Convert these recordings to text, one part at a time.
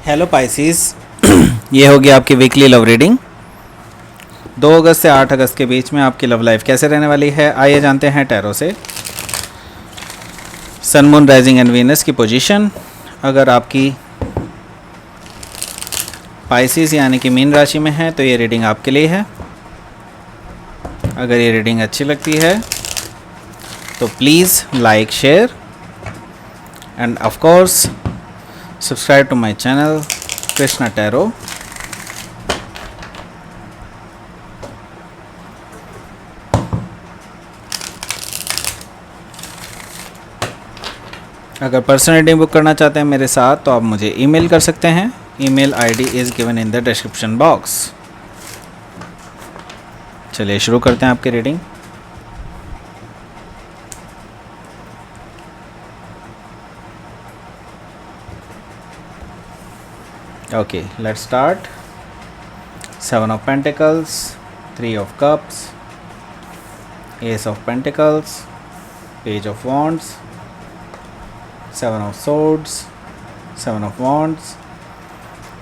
Hello Pisces. ये होगी आपकी वीकली लव रीडिंग 2 अगस्त से 8 अगस्त के बीच में। आपकी लव लाइफ कैसे रहने वाली है, आइए जानते हैं टैरो से। सन, मून, राइजिंग एंड वीनस की पोजीशन। अगर आपकी पाइसिस यानी कि मीन राशि में है तो ये रीडिंग आपके लिए है। अगर ये रीडिंग अच्छी लगती है तो please like, share and of course subscribe to my channel Krishna tarot. अगर पर्सनल रीडिंग बुक करना चाहते हैं मेरे साथ तो आप मुझे ईमेल कर सकते हैं। Email ID is given in the description box. चलिए शुरू करते हैं आपकी reading. Okay, let's start. 7 of Pentacles, 3 of Cups, Ace of Pentacles, Page of Wands, 7 of Swords, 7 of Wands,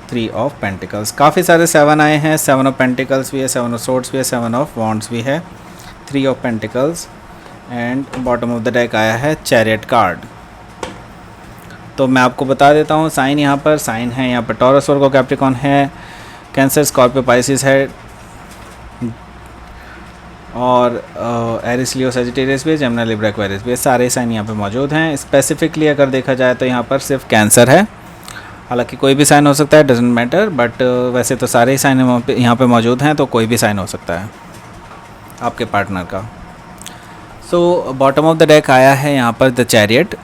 3 of Pentacles। काफ़ी सारे 7 आए हैं। 7 of Pentacles भी है, 7 of Swords भी है, 7 of Wands भी है, 3 of Pentacles and bottom of the deck आया है चैरियट कार्ड। तो मैं आपको बता देता हूँ साइन यहाँ है यहाँ पर टॉरस, वर्गो, कैप्रिकॉन है, कैंसर, स्कॉर्पियो, पाइसिस है और एरिस, लियो, सजिटेरियस भी है, जेमिनी, लिब्रा, एक्वेरियस भी है। सारे साइन यहाँ पे मौजूद हैं। स्पेसिफिकली अगर देखा जाए तो यहाँ पर सिर्फ कैंसर है, हालांकि कोई भी साइन हो सकता है, डजेंट मैटर, बट वैसे तो सारे ही साइन यहाँ पे मौजूद हैं, तो कोई भी साइन हो सकता है आपके पार्टनर का। So bottom of the deck आया है यहाँ पर द चैरियट।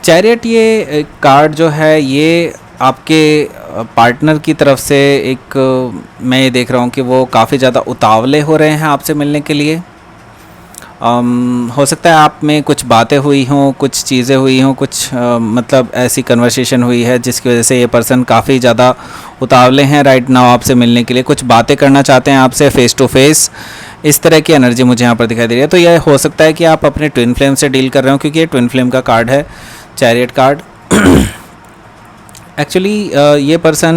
चैरियट ये कार्ड जो है ये आपके पार्टनर की तरफ से एक मैं ये देख रहा हूँ कि वो काफ़ी ज़्यादा उतावले हो रहे हैं आपसे मिलने के लिए। हो सकता है आप में कुछ बातें हुई हों, कुछ चीज़ें हुई हों, कुछ मतलब ऐसी कन्वर्सेशन हुई है जिसकी वजह से ये पर्सन काफ़ी ज़्यादा उतावले हैं राइट नाउ आपसे मिलने के लिए। कुछ बातें करना चाहते हैं आपसे फेस टू फेस, इस तरह की एनर्जी मुझे यहाँ पर दिखाई दे रही है। तो यह हो सकता है कि आप अपने ट्विन फ्लेम से डील कर रहे हो, क्योंकि ये ट्विन फ्लेम का कार्ड है चैरियट कार्ड। एक्चुअली ये पर्सन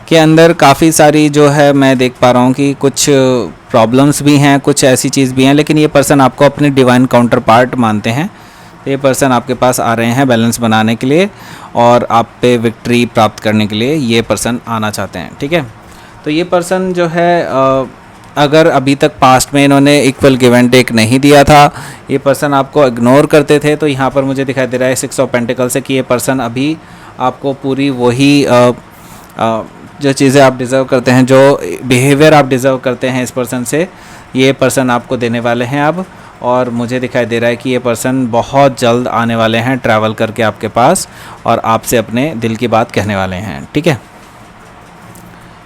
के अंदर काफ़ी सारी जो है मैं देख पा रहा हूँ कि कुछ प्रॉब्लम्स भी हैं, कुछ ऐसी चीज़ भी हैं, लेकिन ये पर्सन आपको अपने डिवाइन काउंटर पार्ट मानते हैं। तो ये पर्सन आपके पास आ रहे हैं बैलेंस बनाने के लिए और आप पे विक्ट्री प्राप्त करने के लिए ये पर्सन आना चाहते हैं। ठीक है, तो ये पर्सन जो है अगर अभी तक पास्ट में इन्होंने इक्वल गिव एंड टेक नहीं दिया था, ये पर्सन आपको इग्नोर करते थे, तो यहाँ पर मुझे दिखाई दे रहा है 6 ऑफ पेंटिकल से कि ये पर्सन अभी आपको पूरी वही जो चीज़ें आप डिज़र्व करते हैं, जो बिहेवियर आप डिज़र्व करते हैं इस पर्सन से, ये पर्सन आपको देने वाले हैं अब। और मुझे दिखाई दे रहा है कि ये पर्सन बहुत जल्द आने वाले हैं ट्रैवल करके आपके पास और आपसे अपने दिल की बात कहने वाले हैं। ठीक है,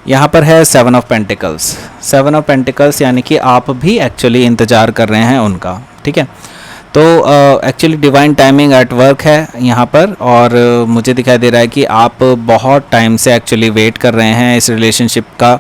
यहाँ पर है 7 ऑफ पेंटिकल्स। 7 ऑफ पेंटिकल्स यानी कि आप भी एक्चुअली इंतज़ार कर रहे हैं उनका। ठीक है, तो actually divine timing at work है यहाँ पर और मुझे दिखाई दे रहा है कि आप बहुत टाइम से एक्चुअली वेट कर रहे हैं इस रिलेशनशिप का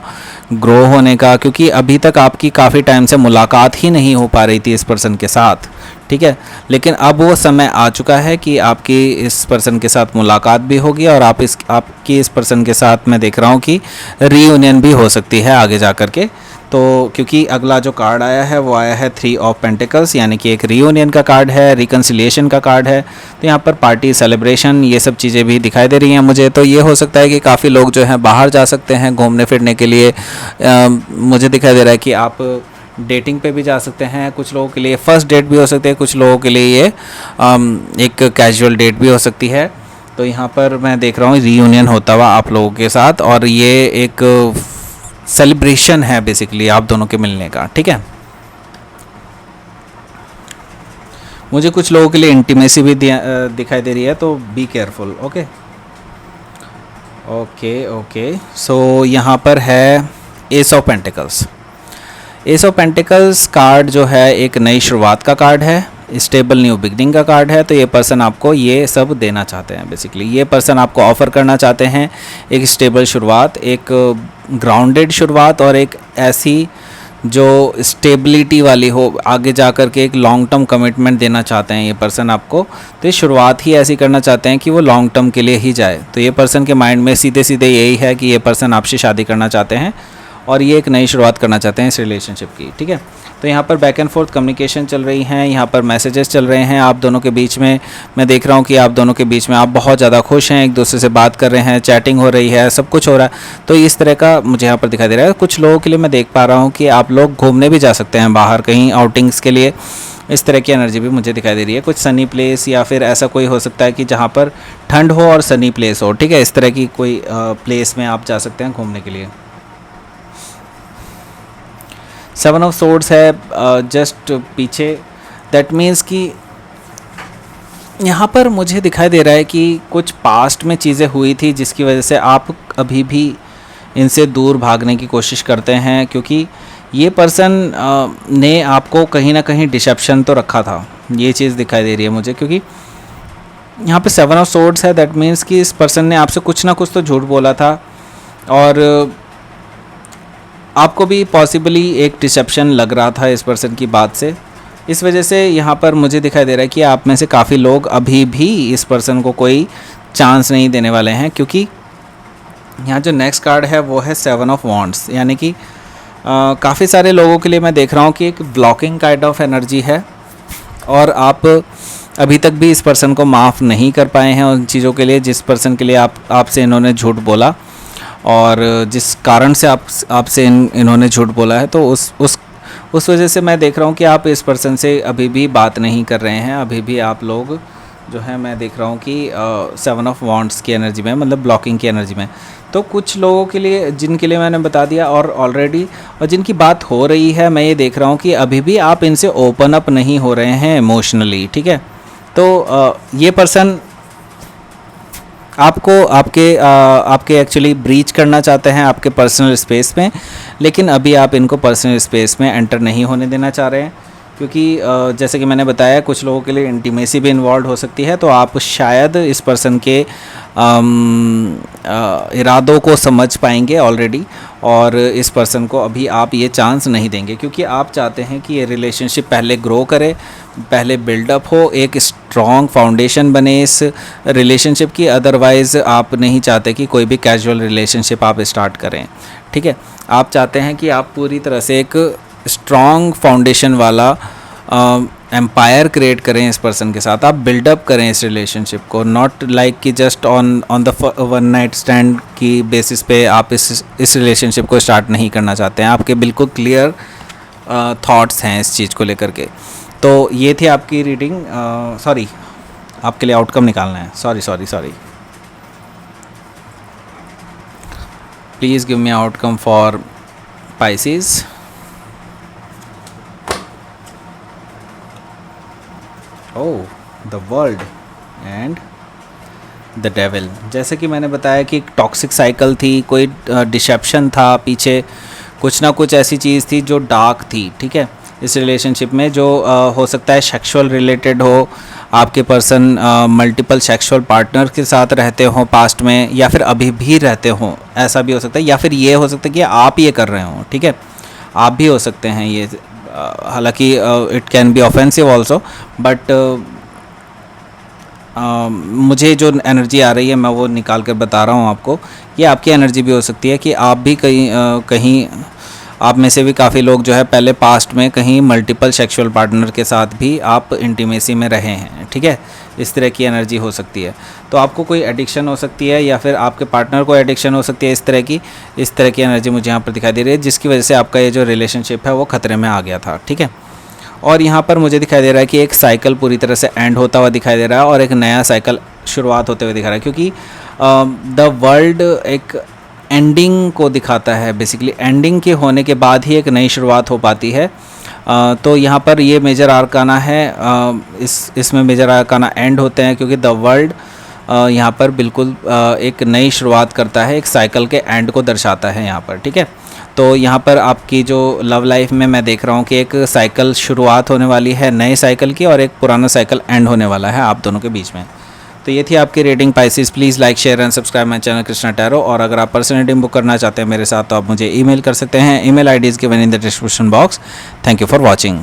ग्रो होने का, क्योंकि अभी तक आपकी काफ़ी टाइम से मुलाकात ही नहीं हो पा रही थी इस पर्सन के साथ। ठीक है, लेकिन अब वो समय आ चुका है कि आपकी इस पर्सन के साथ मुलाकात भी होगी और आपकी इस पर्सन के साथ मैं देख रहा हूँ कि रीयूनियन भी हो सकती है आगे जा कर के। तो क्योंकि अगला जो कार्ड आया है वो आया है 3 ऑफ पेंटिकल्स, यानी कि एक रीयूनियन का कार्ड है, रिकन्सिलिएशन का कार्ड है। तो यहाँ पर पार्टी, सेलिब्रेशन, ये सब चीज़ें भी दिखाई दे रही हैं मुझे। तो ये हो सकता है कि काफ़ी लोग जो हैं बाहर जा सकते हैं घूमने फिरने के लिए। मुझे दिखाई दे रहा है कि आप डेटिंग पे भी जा सकते हैं। कुछ लोगों के लिए फर्स्ट डेट भी हो सकती है, कुछ लोगों के लिए ये एक कैजुअल डेट भी हो सकती है। तो यहाँ पर मैं देख रहा हूँ रीयूनियन होता हुआ आप लोगों के साथ और ये एक सेलिब्रेशन है बेसिकली आप दोनों के मिलने का। ठीक है, मुझे कुछ लोगों के लिए इंटीमेसी भी दिखाई दे रही है, तो be careful. Okay okay okay, so यहाँ पर है ace of pentacles. Ace of pentacles card जो है एक नई शुरुआत का कार्ड है, स्टेबल न्यू बिगनिंग का कार्ड है। तो ये पर्सन आपको ये सब देना चाहते हैं बेसिकली। ये पर्सन आपको ऑफ़र करना चाहते हैं एक स्टेबल शुरुआत, एक ग्राउंडेड शुरुआत और एक ऐसी जो स्टेबिलिटी वाली हो, आगे जा कर के एक लॉन्ग टर्म कमिटमेंट देना चाहते हैं ये पर्सन आपको। तो ये शुरुआत ही ऐसी करना चाहते हैं कि वो लॉन्ग टर्म के लिए ही जाए। तो ये पर्सन के माइंड में सीधे सीधे यही है कि ये पर्सन आपसे शादी करना चाहते हैं और ये एक नई शुरुआत करना चाहते हैं इस रिलेशनशिप की, ठीक है। तो यहाँ पर बैक एंड फोर्थ कम्युनिकेशन चल रही हैं, यहाँ पर मैसेजेस चल रहे हैं आप दोनों के बीच में। मैं देख रहा हूँ कि आप दोनों के बीच में आप बहुत ज़्यादा खुश हैं, एक दूसरे से बात कर रहे हैं, चैटिंग हो रही है, सब कुछ हो रहा है। तो इस तरह का मुझे यहाँ पर दिखाई दे रहा है। कुछ लोगों के लिए मैं देख पा रहा हूँ कि आप लोग घूमने भी जा सकते हैं बाहर कहीं आउटिंग्स के लिए, इस तरह की एनर्जी भी मुझे दिखाई दे रही है। कुछ सनी प्लेस या फिर ऐसा कोई हो सकता है कि जहाँ पर ठंड हो और सनी प्लेस हो, ठीक है। इस तरह की कोई प्लेस में आप जा सकते हैं घूमने के लिए। 7 ऑफ सोर्ड्स है जस्ट पीछे, दैट मीन्स कि यहाँ पर मुझे दिखाई दे रहा है कि कुछ पास्ट में चीज़ें हुई थी जिसकी वजह से आप अभी भी इनसे दूर भागने की कोशिश करते हैं, क्योंकि ये पर्सन ने आपको कहीं ना कहीं डिसेप्शन तो रखा था, ये चीज़ दिखाई दे रही है मुझे। क्योंकि यहाँ पे 7 ऑफ सोर्ड्स है, दैट मीन्स कि इस पर्सन ने आपसे कुछ ना कुछ तो झूठ बोला था और आपको भी पॉसिबली एक डिसेप्शन लग रहा था इस पर्सन की बात से। इस वजह से यहाँ पर मुझे दिखाई दे रहा है कि आप में से काफ़ी लोग अभी भी इस पर्सन को कोई चांस नहीं देने वाले हैं, क्योंकि यहाँ जो नेक्स्ट कार्ड है वो है 7 ऑफ वॉन्ड्स, यानी कि काफ़ी सारे लोगों के लिए मैं देख रहा हूँ कि एक ब्लॉकिंग काइंड ऑफ एनर्जी है और आप अभी तक भी इस पर्सन को माफ़ नहीं कर पाए हैं उन चीज़ों के लिए जिस पर्सन के लिए आपसे इन्होंने झूठ बोला और जिस कारण से आपसे इन्होंने झूठ बोला है। तो उस वजह से मैं देख रहा हूँ कि आप इस पर्सन से अभी भी बात नहीं कर रहे हैं। अभी भी आप लोग जो है मैं देख रहा हूँ कि 7 ऑफ वॉन्ड्स की एनर्जी में, मतलब ब्लॉकिंग की एनर्जी में। तो कुछ लोगों के लिए जिनके लिए मैंने बता दिया और ऑलरेडी, और जिनकी बात हो रही है, मैं ये देख रहा हूँ कि अभी भी आप इनसे ओपन अप नहीं हो रहे हैं इमोशनली, ठीक है। तो ये पर्सन आपको आपके एक्चुअली ब्रीच करना चाहते हैं आपके पर्सनल स्पेस में, लेकिन अभी आप इनको पर्सनल स्पेस में एंटर नहीं होने देना चाह रहे हैं, क्योंकि जैसे कि मैंने बताया कुछ लोगों के लिए इंटीमेसी भी इन्वॉल्व हो सकती है। तो आप शायद इस पर्सन के इरादों को समझ पाएंगे ऑलरेडी और इस पर्सन को अभी आप ये चांस नहीं देंगे, क्योंकि आप चाहते हैं कि ये रिलेशनशिप पहले ग्रो करे, पहले बिल्डअप हो, एक स्ट्रॉन्ग फाउंडेशन बने इस रिलेशनशिप की। अदरवाइज़ आप नहीं चाहते कि कोई भी कैजुअल रिलेशनशिप आप स्टार्ट करें, ठीक है। आप चाहते हैं कि आप पूरी तरह से एक स्ट्रॉन्ग फाउंडेशन वाला एम्पायर क्रिएट करें इस पर्सन के साथ, आप बिल्डअप करें इस रिलेशनशिप को, नॉट लाइक कि just on the one night stand की बेसिस पे आप इस रिलेशनशिप को स्टार्ट नहीं करना चाहते हैं। आपके बिल्कुल क्लियर थॉट्स हैं इस चीज़ को लेकर के। तो ये थी आपकी रीडिंग। सॉरी, आपके लिए आउटकम निकालना है। Sorry, please give me outcome for Pisces. The world and the devil. जैसे कि मैंने बताया कि एक टॉक्सिक साइकिल थी, कोई डिसेप्शन था पीछे, कुछ ना कुछ ऐसी चीज़ थी जो डार्क थी, ठीक है, इस रिलेशनशिप में, जो हो सकता है सेक्सुअल रिलेटेड हो, आपके पर्सन मल्टीपल सेक्सुअल पार्टनर के साथ रहते हों पास्ट में, या फिर अभी भी रहते हों, ऐसा भी हो सकता है, या फिर ये हो सकता है कि आप ये कर रहे हों, ठीक है, आप भी हो सकते हैं ये। हालांकि it can be offensive also, but मुझे जो एनर्जी आ रही है मैं वो निकाल कर बता रहा हूँ आपको। ये आपकी एनर्जी भी हो सकती है कि आप भी कहीं आप में से भी काफ़ी लोग जो है पहले पास्ट में कहीं मल्टीपल सेक्सुअल पार्टनर के साथ भी आप इंटीमेसी में रहे हैं, ठीक है, इस तरह की एनर्जी हो सकती है। तो आपको कोई एडिक्शन हो सकती है या फिर आपके पार्टनर को एडिक्शन हो सकती है, इस तरह की एनर्जी मुझे यहाँ पर दिखाई दे रही है, जिसकी वजह से आपका ये जो रिलेशनशिप है वो खतरे में आ गया था, ठीक है। और यहाँ पर मुझे दिखाई दे रहा है कि एक साइकिल पूरी तरह से एंड होता हुआ दिखाई दे रहा है और एक नया साइकिल शुरुआत होते हुए दिखा रहा है, क्योंकि द वर्ल्ड एक एंडिंग को दिखाता है। बेसिकली एंडिंग के होने के बाद ही एक नई शुरुआत हो पाती है। तो यहाँ पर ये मेजर आर्काना है, इसमें मेजर आर्काना एंड होते हैं, क्योंकि द वर्ल्ड यहाँ पर बिल्कुल एक नई शुरुआत करता है, एक साइकिल के एंड को दर्शाता है यहाँ पर, ठीक है। तो यहाँ पर आपकी जो लव लाइफ में मैं देख रहा हूँ कि एक साइकिल शुरुआत होने वाली है नए साइकिल की, और एक पुराना साइकिल एंड होने वाला है आप दोनों के बीच में। तो ये थी आपकी rating Pisces. Please like share and subscribe my channel Krishna tarot. और अगर आप पर्सनल रीडिंग बुक करना चाहते हैं मेरे साथ तो आप मुझे ईमेल कर सकते हैं। Email ID is given in the description box. Thank you for watching.